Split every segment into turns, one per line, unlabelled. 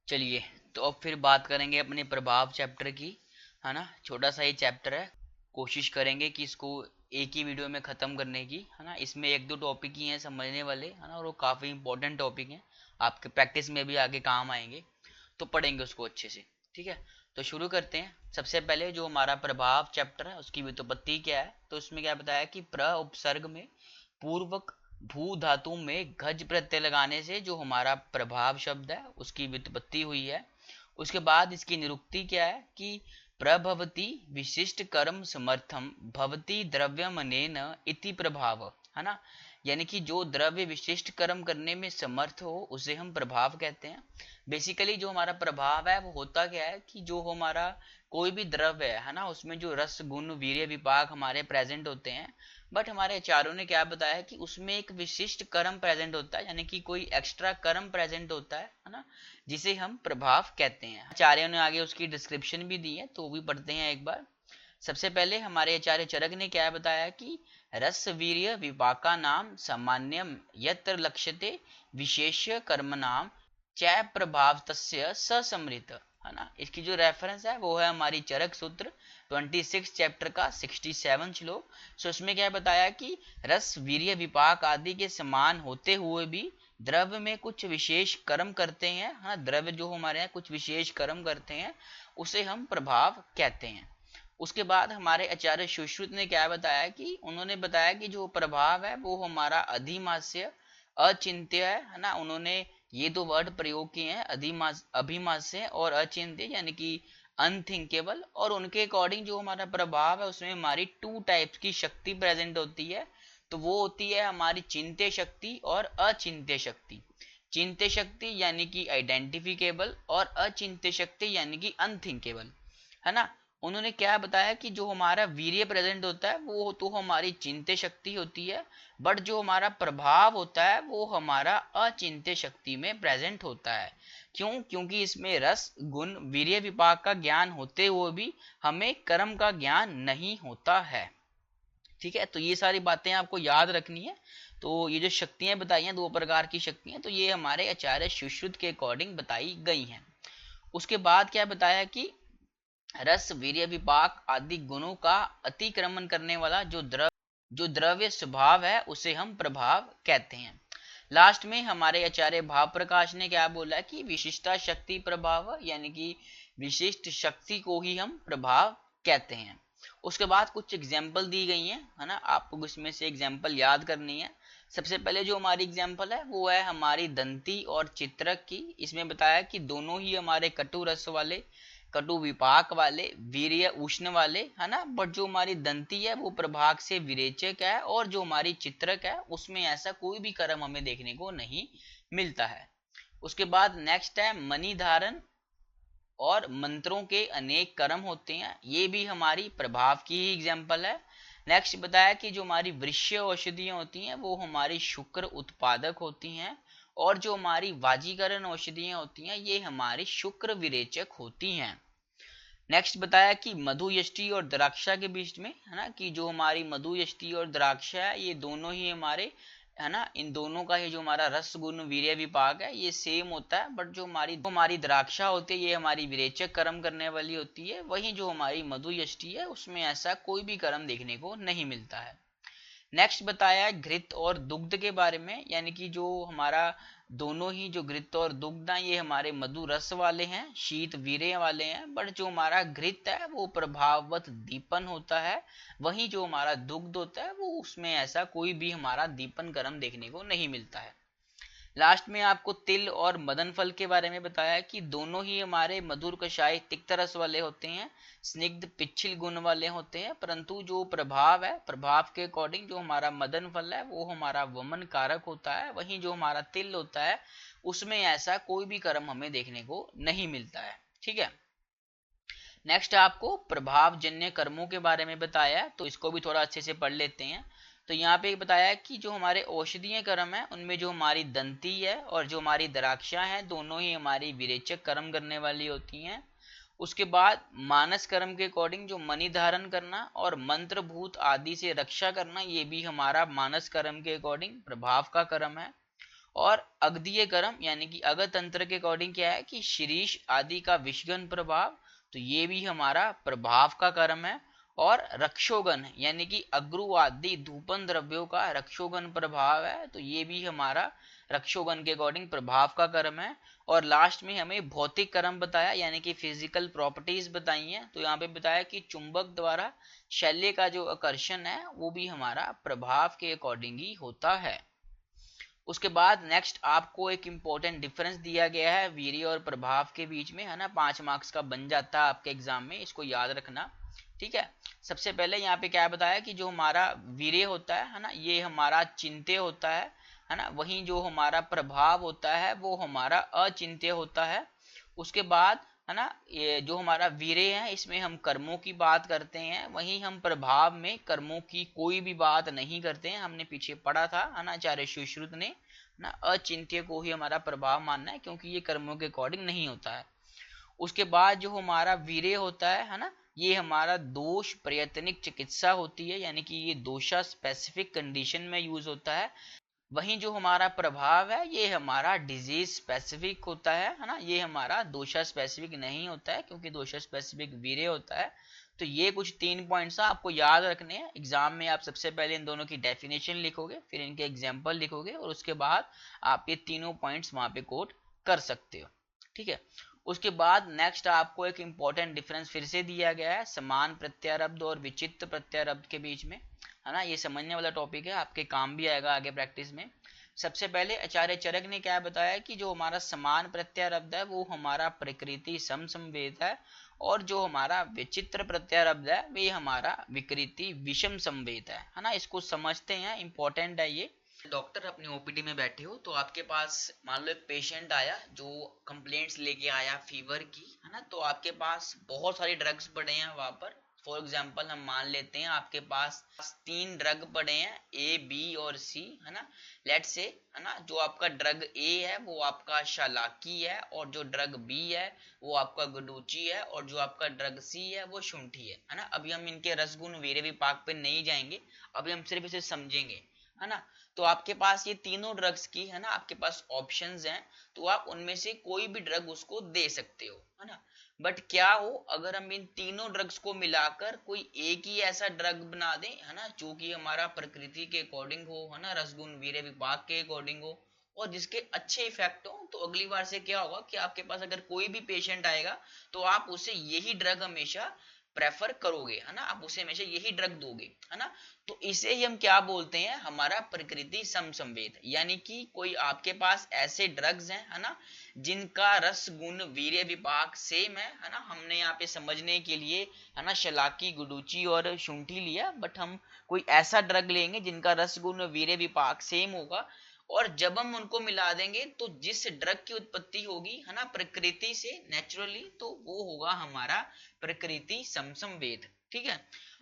चलिए, तो अब फिर बात करेंगे अपने प्रभाव चैप्टर की, है ना। छोटा सा ही चैप्टर है, कोशिश करेंगे कि इसको एक ही वीडियो में ख़त्म करने की, है ना। इसमें एक दो टॉपिक ही हैं समझने वाले, है ना, और वो काफ़ी इंपॉर्टेंट टॉपिक हैं, आपके प्रैक्टिस में भी आगे काम आएंगे, तो पढ़ेंगे उसको अच्छे से। ठीक है, तो शुरू करते हैं। सबसे पहले जो हमारा प्रभाव चैप्टर है उसकी व्युत्पत्ति क्या है, तो इसमें क्या बताया कि प्र उपसर्ग में पूर्वक भू धातु में घज प्रत्यय लगाने से जो हमारा प्रभाव शब्द है उसकी व्युत्पत्ति हुई है। उसके बाद इसकी निरुक्ति क्या है कि प्रभवती विशिष्ट कर्म समर्थम भवती द्रव्यमनेन इति प्रभाव, है ना। यानी कि जो द्रव्य विशिष्ट कर्म करने में समर्थ हो उसे हम प्रभाव कहते हैं। बेसिकली जो हमारा प्रभाव है वो होता क्या है कि जो हमारा कोई भी द्रव्य है ना, उसमें जो रस गुण वीर्य विपाक हमारे प्रेजेंट होते हैं, बट हमारे आचार्यों ने क्या बताया कि उसमें एक विशिष्ट कर्म प्रेजेंट होता है, यानी कि कोई एक्स्ट्रा कर्म प्रेजेंट होता है ना, जिसे हम प्रभाव कहते हैं। आचार्यों ने आगे उसकी डिस्क्रिप्शन भी दी है, तो वो भी पढ़ते हैं एक बार। सबसे पहले हमारे आचार्य चरक ने क्या बताया कि रस वीर्य विपाका नाम सामान्यम यत्र लक्ष्यते विशेष कर्म नाम च प्रभाव तस्य ससमृत, है ना। इसकी जो रेफरेंस है वो है हमारी चरक सूत्र 26 चैप्टर का 67 श्लोक। सो इसमें क्या बताया कि रस वीर्य विपाक आदि के समान होते हुए भी द्रव्य में कुछ विशेष कर्म करते हैं, हाँ, द्रव्य जो हमारे यहाँ कुछ विशेष कर्म करते हैं उसे हम प्रभाव कहते हैं। उसके बाद हमारे आचार्य सुश्रुत ने क्या बताया कि उन्होंने बताया कि जो प्रभाव है वो हमारा अधिमास्य अचिंत्य है ना। उन्होंने ये दो वर्ड प्रयोग किए हैं, अभिमास्य और अचिंत्य, यानी कि अनथिंकेबल। और उनके अकॉर्डिंग जो हमारा प्रभाव है उसमें हमारी टू टाइप्स की शक्ति प्रेजेंट होती है, तो वो होती है हमारी चिंत्य शक्ति और अचिंत्य शक्ति। चिंत्य शक्ति यानी कि आइडेंटिफिकेबल और अचिंत्य शक्ति यानी कि अनथिंकेबल, है ना। उन्होंने क्या बताया कि जो हमारा वीर्य प्रेजेंट होता है वो तो हमारी चिंत्य शक्ति होती है, बट जो हमारा प्रभाव होता है वो हमारा अचिंत्य शक्ति में प्रेजेंट होता है। क्यों? क्योंकि इसमें रस गुण वीर्य विपाक का ज्ञान होते हुए भी हमें कर्म का ज्ञान नहीं होता है। ठीक है, तो ये सारी बातें आपको याद रखनी है। तो ये जो शक्तियां बताई हैं, दो प्रकार की शक्तियां, तो ये हमारे आचार्य सुश्रुत के अकॉर्डिंग बताई गई हैं। उसके बाद क्या बताया कि रस वीर्य विपाक आदि गुणों का अतिक्रमण करने वाला जो द्रव्य स्वभाव है उसे हम प्रभाव कहते हैं। लास्ट में हमारे आचार्य भाव प्रकाश ने क्या बोला कि विशिष्टा शक्ति प्रभाव, यानी कि विशिष्ट शक्ति को ही हम प्रभाव कहते हैं। उसके बाद कुछ एग्जाम्पल दी गई हैं, है ना, आपको इसमें से एग्जाम्पल याद करनी है। सबसे पहले जो हमारी एग्जाम्पल है वो है हमारी दंती और चित्रक की। इसमें बताया कि दोनों ही हमारे कटु रस वाले, कटु विपाक वाले, वीर्य उष्ण वाले, है ना, बट जो हमारी दंती है वो प्रभाग से विरेचक है, और जो हमारी चित्रक है उसमें ऐसा कोई भी कर्म हमें देखने को नहीं मिलता है। उसके बाद नेक्स्ट है मणि धारण और मंत्रों के अनेक कर्म होते हैं, ये भी हमारी प्रभाव की ही एग्जाम्पल है। नेक्स्ट बताया कि जो हमारी वृक्ष औषधियां होती हैं वो हमारी शुक्र उत्पादक होती हैं, और जो हमारी वाजीकरण औषधियां होती हैं ये हमारी शुक्र विरेचक होती हैं। नेक्स्ट बताया कि मधु यष्टि और द्राक्षा के बीच में, है ना, कि जो हमारी मधु यष्टि और द्राक्षा है ये दोनों ही हमारे, है ना, इन दोनों का ही जो हमारा रस गुण वीर्य विपाक है ये सेम होता है, बट जो हमारी द्राक्षा होती है ये हमारी विरेचक कर्म करने वाली होती है, वहीं जो हमारी मधु यष्टि है उसमें ऐसा कोई भी कर्म देखने को नहीं मिलता है। नेक्स्ट बताया घृत और दुग्ध के बारे में, यानी कि जो हमारा दोनों ही जो घृत और दुग्ध हैं ये हमारे मधु रस वाले हैं, शीत वीर्य वाले हैं, बट जो हमारा घृत है वो प्रभाववत दीपन होता है, वहीं जो हमारा दुग्ध होता है वो उसमें ऐसा कोई भी हमारा दीपन कर्म देखने को नहीं मिलता है। लास्ट में आपको तिल और मदन फल के बारे में बताया कि दोनों ही हमारे मधुर कषाय तिक्त रस वाले होते हैं, स्निग्ध पिच्छिल गुण वाले होते हैं, परंतु जो प्रभाव है, प्रभाव के अकॉर्डिंग जो हमारा मदन फल है वो हमारा वमन कारक होता है, वहीं जो हमारा तिल होता है उसमें ऐसा कोई भी कर्म हमें देखने को नहीं मिलता है। ठीक है, नेक्स्ट आपको प्रभावजन्य कर्मों के बारे में बताया, तो इसको भी थोड़ा अच्छे से पढ़ लेते हैं। तो यहाँ पे बताया कि जो हमारे औषधीय कर्म है उनमें जो हमारी दंती है और जो हमारी द्राक्षा है दोनों ही हमारी विरेचक कर्म करने वाली होती हैं। उसके बाद मानस कर्म के अकॉर्डिंग जो मणि धारण करना और मंत्र भूत आदि से रक्षा करना ये भी हमारा मानस कर्म के अकॉर्डिंग प्रभाव का कर्म है। और अगदीय कर्म यानी कि अगत तंत्र के अकॉर्डिंग क्या है कि शीरीष आदि का विषगन प्रभाव, तो ये भी हमारा प्रभाव का कर्म है। और रक्षोगन यानी कि अग्रु आदि धूपन द्रव्यों का रक्षोगन प्रभाव है, तो ये भी हमारा रक्षोगन के अकॉर्डिंग प्रभाव का कर्म है। और लास्ट में हमें भौतिक कर्म बताया यानी कि फिजिकल प्रॉपर्टीज बताई हैं, तो यहाँ पे बताया कि चुंबक द्वारा शल्य का जो आकर्षण है वो भी हमारा प्रभाव के अकॉर्डिंग ही होता है। उसके बाद नेक्स्ट आपको एक इम्पोर्टेंट डिफरेंस दिया गया है वीर्य और प्रभाव के बीच में, है ना, 5 मार्क्स का बन जाता है आपके एग्जाम में, इसको याद रखना। ठीक है, सबसे पहले यहाँ पे क्या बताया कि जो हमारा वीर्य होता है ना, ये हमारा चिंत्य होता है ना, वहीं जो हमारा प्रभाव होता है वो हमारा अचिंत्य होता है। उसके बाद है ना, ये जो हमारा वीर्य है इसमें हम कर्मों की बात करते हैं, वहीं हम प्रभाव में कर्मों की कोई भी बात नहीं करते हैं। हमने पीछे पढ़ा था है ना, आचार्य सुश्रुत ने ना, अचिंत्य को ही हमारा प्रभाव मानना है क्योंकि ये कर्मों के अकॉर्डिंग नहीं होता है। उसके बाद जो हमारा वीर्य होता है ना, ये हमारा दोष प्रयत्निक चिकित्सा होती है, यानी कि ये दोषा स्पेसिफिक कंडीशन में यूज होता है। वहीं जो हमारा प्रभाव है ये हमारा डिजीज स्पेसिफिक होता है ना, ये हमारा दोषा स्पेसिफिक नहीं होता है क्योंकि दोषा स्पेसिफिक वीर्य होता है। तो ये कुछ 3 पॉइंट्स आपको याद रखने हैं। एग्जाम में आप सबसे पहले इन दोनों की डेफिनेशन लिखोगे, फिर इनके एग्जाम्पल लिखोगे और उसके बाद आप ये तीनों पॉइंट्स वहां पे कोट कर सकते हो। ठीक है, उसके बाद नेक्स्ट आपको एक इंपॉर्टेंट डिफरेंस फिर से दिया गया है समान प्रत्यारब्ध और विचित्र प्रत्यारब्ध के बीच में, है ना, ये समझने वाला टॉपिक है, आपके काम भी आएगा आगे प्रैक्टिस में। सबसे पहले आचार्य चरक ने क्या बताया कि जो हमारा समान प्रत्यारब्ध है वो हमारा प्रकृति समसंवेद है, और जो हमारा विचित्र प्रत्यारब्ध है वे हमारा विकृति विषम संवेद है ना। इसको समझते हैं, इंपॉर्टेंट है ये। डॉक्टर अपनी ओपीडी में बैठे हो तो आपके पास मान लो एक पेशेंट आया जो कंप्लेंट्स लेके आया फीवर की, है ना, तो आपके पास बहुत सारे ड्रग्स पड़े हैं वहां पर। फॉर एग्जाम्पल हम मान लेते हैं आपके पास 3 ड्रग पड़े हैं, ए बी और सी, है ना। लेट से, है ना, जो आपका ड्रग ए है वो आपका शालाकी है, और जो ड्रग बी है वो आपका गुडूची है, और जो आपका ड्रग सी है वो शुंठी है ना। अभी हम इनके रसगुण वीर्य विपाक पे नहीं जाएंगे, अभी हम सिर्फ इसे समझेंगे, है ना। तो आपके पास ये तीनों ड्रग्स की, है ना, आपके पास ऑप्शंस हैं, तो आप उनमें से कोई भी ड्रग उसको दे सकते हो, है ना। बट क्या हो अगर हम इन तीनों ड्रग्स को मिलाकर कोई एक ही ऐसा ड्रग बना दें, है ना, जो कि हमारा प्रकृति के अकॉर्डिंग हो, है ना, रसगुण वीर्य विपाक के अकॉर्डिंग हो, और जिसके अच्छे इफेक्ट हो, तो अगली बार से क्या होगा कि आपके पास अगर कोई भी पेशेंट आएगा तो आप उसे यही ड्रग हमेशा प्रेफर करोगे, है ना, आप उसे हमेशा यही ड्रग दोगे, है ना। तो इसे ही हम क्या बोलते हैं, हमारा प्रकृति समसंवेद, यानी कि कोई आपके पास ऐसे ड्रग्स हैं, है ना, जिनका रस गुण वीर्य विपाक सेम है ना। हमने यहाँ पे समझने के लिए, है ना, शलाकी गुडूची और शुंठी लिया, बट हम कोई ऐसा ड्रग लेंगे जिनका रस गुण वीर्य विपाक सेम होगा, और जब हम उनको मिला देंगे तो जिस ड्रग की उत्पत्ति होगी, है ना, प्रकृति से नेचुरली, तो वो होगा हमारा प्रकृति समसंवेद। ठीक है,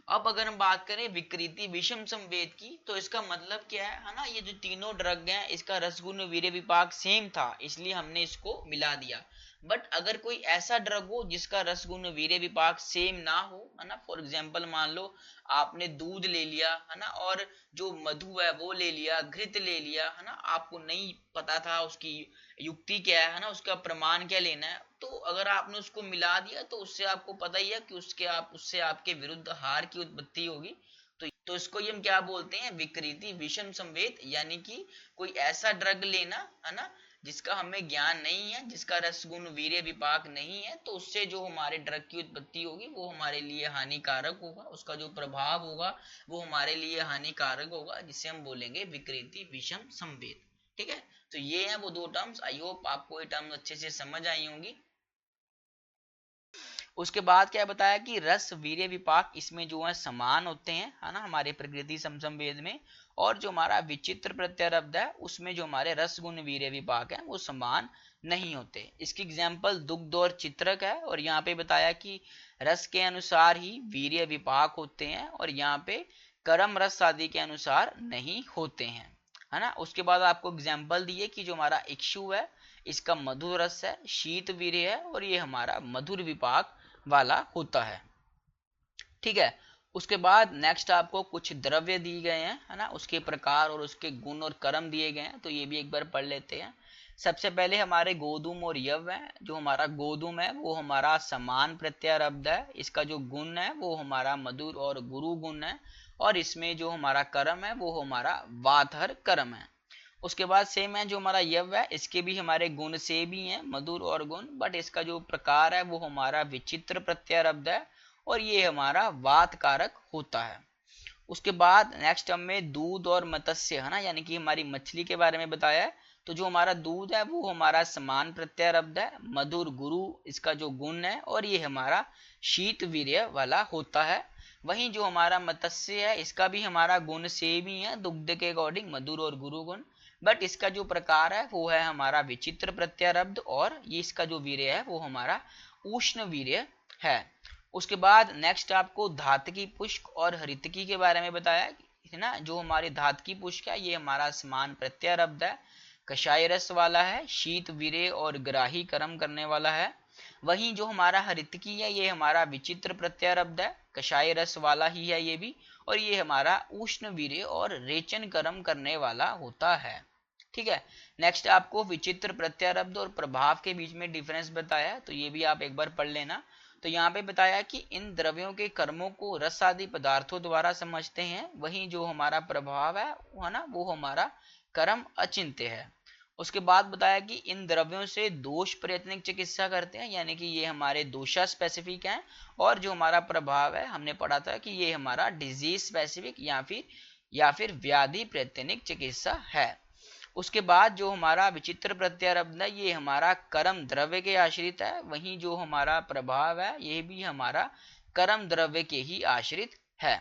अब अगर हम बात करें विकृति विषम संवेद की, तो इसका मतलब क्या है ना, ये जो तीनों ड्रग हैं इसका रसगुण वीर्य विपाक सेम था इसलिए हमने इसको मिला दिया। बट अगर कोई ऐसा ड्रग हो जिसका रसगुण वीर्य विपाक सेम ना हो, है ना, फॉर एग्जांपल मान लो आपने दूध ले लिया, है ना, और जो मधु है वो ले लिया, घृत ले लिया, है ना, आपको नहीं पता था उसकी युक्ति क्या है ना, उसका प्रमाण क्या लेना है, तो अगर आपने उसको मिला दिया तो उससे आपको पता ही है कि उससे आपके विरुद्ध हार की उत्पत्ति होगी। तो इसको ही हम क्या बोलते हैं, विकृति विषम संवेद, यानी कि कोई ऐसा ड्रग लेना, है ना, जिसका हमें ज्ञान नहीं है, जिसका रसगुण वीर्य विपाक नहीं है, तो उससे जो हमारे ड्रग की उत्पत्ति होगी वो हमारे लिए हानिकारक होगा, उसका जो प्रभाव होगा वो हमारे लिए हानिकारक होगा, जिसे हम बोलेंगे विकृति विषम संवेद। ठीक है, तो ये है वो 2 टर्म्स। आई होप आपको ये टर्म्स अच्छे से समझ आई होंगी। उसके बाद क्या बताया कि रस वीर्य विपाक इसमें जो है समान होते हैं, है ना, हमारे प्रकृति समसंवेद में, और जो हमारा विचित्र प्रत्यारब्ध है उसमें जो हमारे रस गुण वीर्य विपाक है वो समान नहीं होते। इसकी एग्जाम्पल दुग्ध और चित्रक है, और यहाँ पे बताया कि रस के अनुसार ही वीर्य विपाक होते हैं, और यहाँ पे कर्म रस आदि के अनुसार नहीं होते हैं, है ना। उसके बाद आपको एग्जाम्पल दिए कि जो हमारा इक्षु है इसका मधुर रस है, शीत वीर्य है, और ये हमारा मधुर विपाक वाला होता है। ठीक है, उसके बाद नेक्स्ट आपको कुछ द्रव्य दिए गए हैं, है ना, उसके प्रकार और उसके गुण और कर्म दिए गए हैं, तो ये भी एक बार पढ़ लेते हैं। सबसे पहले हमारे गोधूम और यव है। जो हमारा गोधूम है वो हमारा समान प्रत्यारब्ध है, इसका जो गुण है वो हमारा मधुर और गुरु गुण है, और इसमें जो हमारा कर्म है वो हमारा वातहर कर्म है। उसके बाद सेम है जो हमारा यव है, इसके भी हमारे गुण से भी हैं मधुर और गुण, बट इसका जो प्रकार है वो हमारा विचित्र प्रत्यारब्ध है, और ये हमारा वात कारक होता है। उसके बाद नेक्स्ट हमें दूध और मत्स्य, है ना, यानी कि हमारी मछली के बारे में बताया है। तो जो हमारा दूध है वो हमारा समान प्रत्यारब्ध है, मधुर गुरु इसका जो गुण है, और ये हमारा शीत वीर्य वाला होता है। वहीं जो हमारा मत्स्य है इसका भी हमारा गुण सेम ही है, दुग्ध के अकॉर्डिंग मधुर और गुरु गुण, बट इसका जो प्रकार है वो है हमारा विचित्र प्रत्यारब्ध, और ये इसका जो वीर्य है वो हमारा उष्ण वीर्य है। उसके बाद नेक्स्ट आपको धातकी पुष्क और हरितकी के बारे में बताया है ना। जो हमारी धातकी पुष्क है ये हमारा समान प्रत्यारब्ध है, कषाय रस वाला है, शीत वीर्य और ग्राही कर्म करने वाला है। वहीं जो हमारा हरितकी है ये हमारा विचित्र प्रत्यारब्ध है, कषाय रस वाला ही है ये भी, और ये हमारा उष्ण वीर्य और रेचन कर्म करने वाला होता है। ठीक है। नेक्स्ट आपको विचित्र प्रत्यारब्ध और प्रभाव के बीच में डिफरेंस बताया है, तो ये भी आप एक बार पढ़ लेना। तो यहाँ पे बताया कि इन द्रव्यों के कर्मों को रस आदि पदार्थों द्वारा समझते हैं, वहीं जो हमारा प्रभाव है ना, वो हमारा कर्म अचिंत्य है। उसके बाद बताया कि इन द्रव्यों से दोष प्रयत्निक चिकित्सा करते हैं, यानी कि ये हमारे दोषा स्पेसिफिक हैं, और जो हमारा प्रभाव है हमने पढ़ा था कि ये हमारा डिजीज स्पेसिफिक या फिर व्याधि प्रत्यनिक चिकित्सा है। उसके बाद जो हमारा विचित्र प्रत्यारब्ध है ये हमारा कर्म द्रव्य के आश्रित है, वहीं जो हमारा प्रभाव है ये भी हमारा कर्म द्रव्य के ही आश्रित है।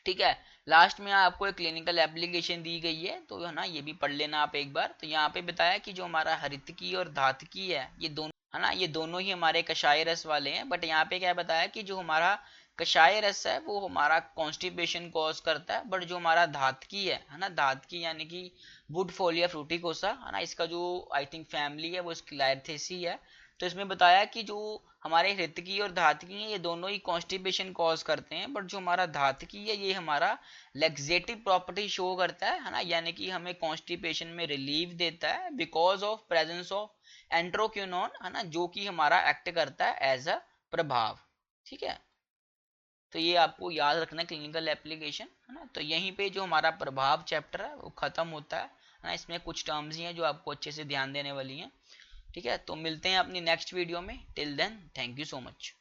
ठीक है। लास्ट में आपको एक क्लिनिकल एप्लीकेशन दी गई है, तो है ना ये भी पढ़ लेना आप एक बार। तो यहाँ पे बताया कि जो हमारा हरितकी और धातकी है ये दोनों, है ना, ये दोनों ही हमारे कषाय रस वाले हैं, बट यहाँ पे क्या बताया कि जो हमारा कषाय रस है वो हमारा कॉन्स्टिपेशन कॉज करता है, बट जो हमारा धातकी है ना, धातकी यानी कि वुड फोलिया फ्रूटिकोसा, है ना, इसका जो आई थिंक फैमिली है वो स्क्लेरथेसी है। तो इसमें बताया कि जो हमारे हृतकी और धातकी है ये दोनों ही कॉन्स्टिपेशन कॉज करते हैं, बट जो हमारा धातकी है ये हमारा लेक्सेटिव प्रॉपर्टी शो करता है ना, यानी कि हमें कॉन्स्टिपेशन में रिलीफ देता है बिकॉज ऑफ प्रेजेंस ऑफ एंट्रोक्विनोन, है ना, जो कि हमारा एक्ट करता है एज अ प्रभाव। ठीक है। तो ये आपको याद रखना क्लिनिकल एप्लीकेशन, है ना। तो यहीं पे जो हमारा प्रभाव चैप्टर है वो खत्म होता है ना। इसमें कुछ टर्म्स ही हैं जो आपको अच्छे से ध्यान देने वाली हैं। ठीक है। तो मिलते हैं अपनी नेक्स्ट वीडियो में। Till then thank you so much.